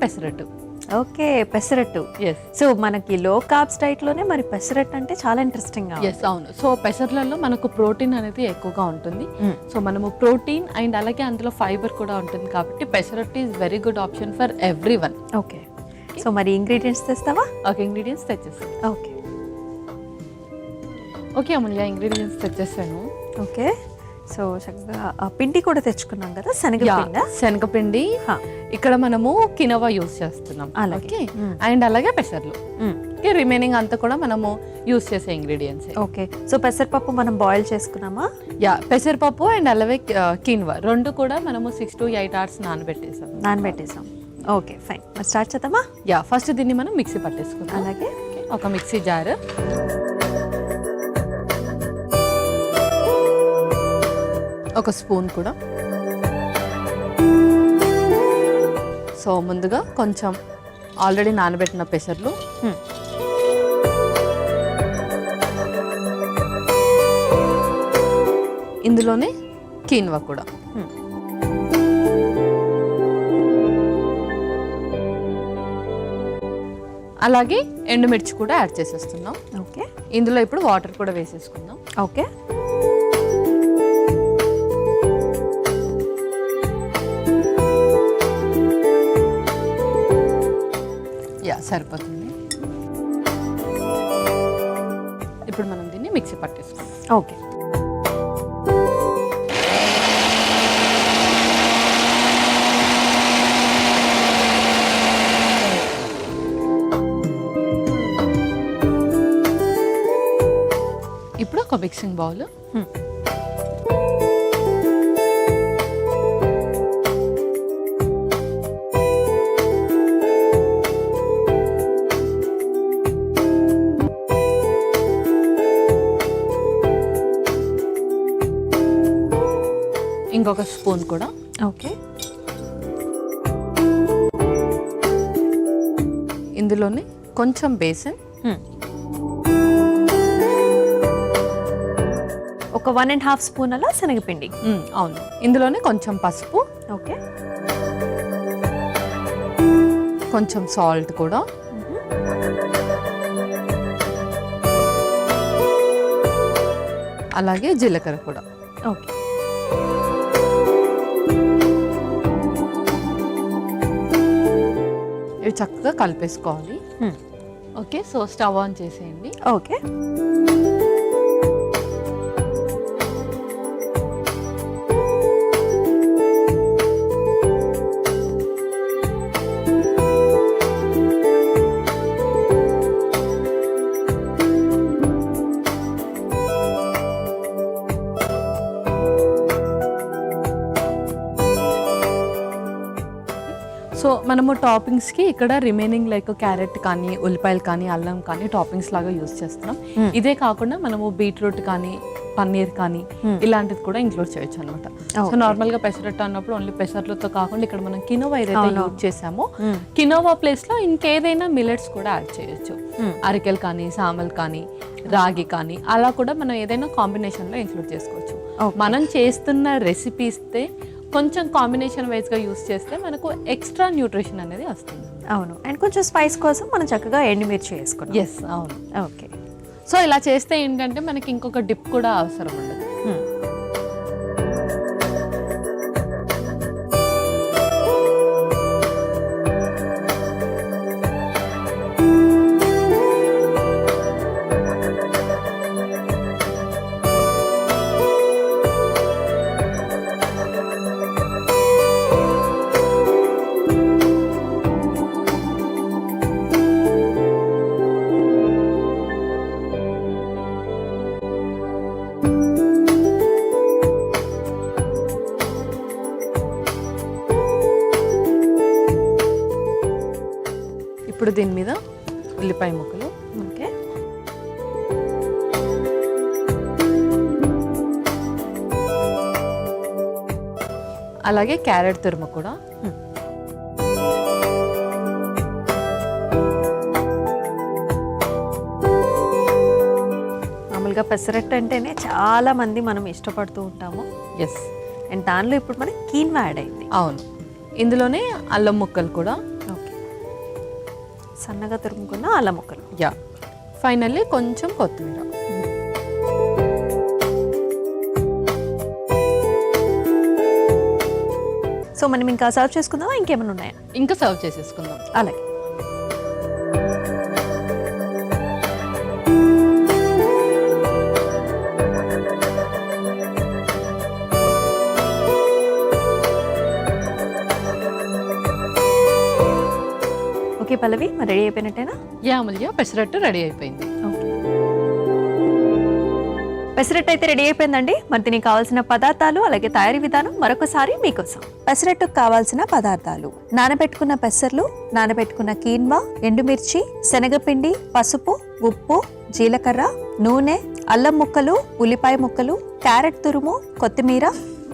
Pesarattu. Okay, pesarattu. Yes. So మనకి లో carbs డైట్లోనే మరి పెసరట్టు అంటే చాలా ఇంట్రెస్టింగ్గా. ఎస్, అవును. సో పెసర్లలో మనకు ప్రోటీన్ అనేది ఎక్కువగా ఉంటుంది. సో మనము ప్రోటీన్ అండ్ అలాగే అందులో ఫైబర్ కూడా ఉంటుంది కాబట్టి pesarattu is very good option for every one. Okay, so మరి ఇంగ్రీడియంట్స్ తెస్తావా? ఓకే, ఇంగ్రీడియంట్స్ తెచ్చేస్తాను. ఓకే ఓకే అమూల్య, ఇంగ్రీడియంట్స్ తెచ్చేసాను. ఓకే, సో చక్కగా పిండి కూడా తెచ్చుకున్నాం కదా, శనగపిండి. శనగపిండి, ఇక్కడ మనము కినోవా యూస్ చేస్తున్నాం. ఓకే, అండ్ అలాగే పెసర్లు. రిమైనింగ్ అంతా కూడా మనము యూస్ చేసే ఇంగ్రీడియంట్స్. ఓకే, సో పెసరపప్పు మనం బాయిల్ చేసుకున్నామా? పెసరపప్పు అండ్ అలాగే కిన్వా రెండు కూడా మనము 6 to 8 hours నానబెట్టేసాం. Okay, fine. మరి స్టార్ట్ చేద్దామా? ఫస్ట్ దీన్ని మనం మిక్సీ పట్టేసుకుందాం. అలాగే ఒక మిక్సీ జార్, ఒక స్పూన్ కూడా. సో ముందుగా కొంచెం ఆల్రెడీ నానబెట్టిన పెసర్లు, ఇందులోనే కీన్వా కూడా, అలాగే ఎండుమిర్చి కూడా యాడ్ చేసేస్తున్నాం. ఓకే, ఇందులో ఇప్పుడు వాటర్ కూడా వేసేసుకుందాం. ఓకే, సరిపోతుంది. ఇప్పుడు మనం దీన్ని మిక్సీ పట్టేసుకుందాం. ఓకే, ఇప్పుడు ఒక మిక్సింగ్ బౌల్, ఇంకొక స్పూన్ కూడా. ఓకే, ఇందులోనే కొంచెం బేసన్, ఒక 1.5 స్పూన్ అలా శనగపిండి. అవును, ఇందులోనే కొంచెం పసుపు. ఓకే, కొంచెం సాల్ట్ కూడా, అలాగే జీలకర్ర కూడా. ఓకే, ఇవి చక్కగా కలిపేసుకోవాలి. ఓకే, సో స్టవ్ ఆన్ చేసేయండి. ఓకే, సో మనము టాపింగ్స్కి ఇక్కడ రిమైనింగ్ లైక్ క్యారెట్ కానీ, ఉల్లిపాయలు కానీ, అల్లం కానీ టాపింగ్స్ లాగా యూస్ చేస్తున్నాం. ఇదే కాకుండా మనము బీట్రూట్ కానీ, పన్నీర్ కానీ ఇలాంటిది కూడా ఇంక్లూడ్ చేయొచ్చు అనమాట. సో నార్మల్గా పెసరట్టు అన్నప్పుడు ఓన్లీ పెసర్లతో కాకుండా ఇక్కడ మనం కినోవా ఏదైతే యూజ్ చేసామో కినోవా ప్లేస్లో ఇంకేదైనా మిల్లెట్స్ కూడా యాడ్ చేయొచ్చు. అరికెలు కానీ, సామలు కానీ, రాగి కానీ అలా కూడా మనం ఏదైనా కాంబినేషన్లో ఇంక్లూడ్ చేసుకోవచ్చు. మనం చేస్తున్న రెసిపీస్తే కొంచెం కాంబినేషన్ వైజ్గా యూస్ చేస్తే మనకు ఎక్స్ట్రా న్యూట్రిషన్ అనేది వస్తుంది. అవును, అండ్ కొంచెం స్పైస్ కోసం మనం చక్కగా ఎండుమిర్చి వేసుకున్నాం. ఎస్, అవును. ఓకే, సో ఇలా చేస్తే ఏంటంటే మనకి ఇంకొక డిప్ కూడా అవసరం ఉండదు. ఇప్పుడు దీని మీద ఉల్లిపాయ ముక్కలు, ఓకే, అలాగే క్యారెట్ తురుము కూడా, మామూలుగా పెసరట్టు అంటేనే చాలా మంది మనం ఇష్టపడుతూ ఉంటాము. ఎస్, అండ్ దానిలో ఇప్పుడు మనకి కీన్వా యాడ్ అయింది. అవును, ఇందులోనే అల్లం ముక్కలు కూడా. ఓకే, సన్నగా తురుముకున్న అల్లం ముక్కలు. యా, ఫైనల్లీ కొంచెం కొత్తిమీర. సో మనం ఇంకా సర్వ్ చేసుకుందామా, ఇంకేమైనా ఉన్నాయా? ఇంకా సర్వ్ చేసేసుకుందాం. అలాగే. ఓకే పల్లవి, మరి రెడీ అయిపోయినట్టేనా? యా అమూల్య, పెసరట్టు రెడీ అయిపోయింది. పెసరట్టు అయితే రెడీ అయిపోయిందండి. మరి దీనికి కావాల్సిన పదార్థాలు అలాగే తయారీ విధానం మరొకసారి మీకోసం. పెసరట్టుకు కావాల్సిన పదార్థాలు: నానబెట్టుకున్న పెసర్లు, నానబెట్టుకున్న కీన్వా, ఎండుమిర్చి, శనగపిండి, పసుపు, ఉప్పు, జీలకర్ర, నూనె, అల్లం ముక్కలు, ఉల్లిపాయ ముక్కలు, క్యారెట్ తురుము, కొత్తిమీర.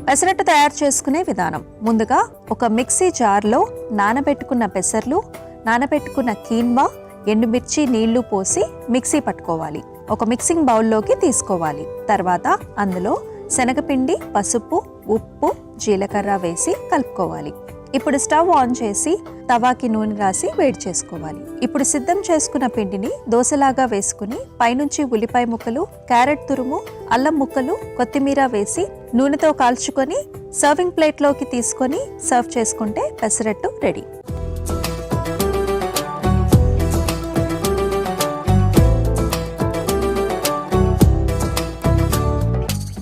పెసరట్టు తయారు చేసుకునే విధానం: ముందుగా ఒక మిక్సీ జార్లో నానబెట్టుకున్న పెసర్లు, నానబెట్టుకున్న కీన్వా, ఎండుమిర్చి నీళ్లు పోసి మిక్సీ పట్టుకోవాలి. ఒక మిక్సింగ్ బౌల్లోకి తీసుకోవాలి. తర్వాత అందులో శనగపిండి, పసుపు, ఉప్పు, జీలకర్ర వేసి కలుపుకోవాలి. ఇప్పుడు స్టవ్ ఆన్ చేసి తవాకి నూనె రాసి వేడి చేసుకోవాలి. ఇప్పుడు సిద్ధం చేసుకున్న పిండిని దోశలాగా వేసుకుని పైనుంచి ఉల్లిపాయ ముక్కలు, క్యారెట్ తురుము, అల్లం ముక్కలు, కొత్తిమీర వేసి నూనెతో కాల్చుకొని సర్వింగ్ ప్లేట్లోకి తీసుకొని సర్వ్ చేసుకుంటే పెసరట్టు రెడీ.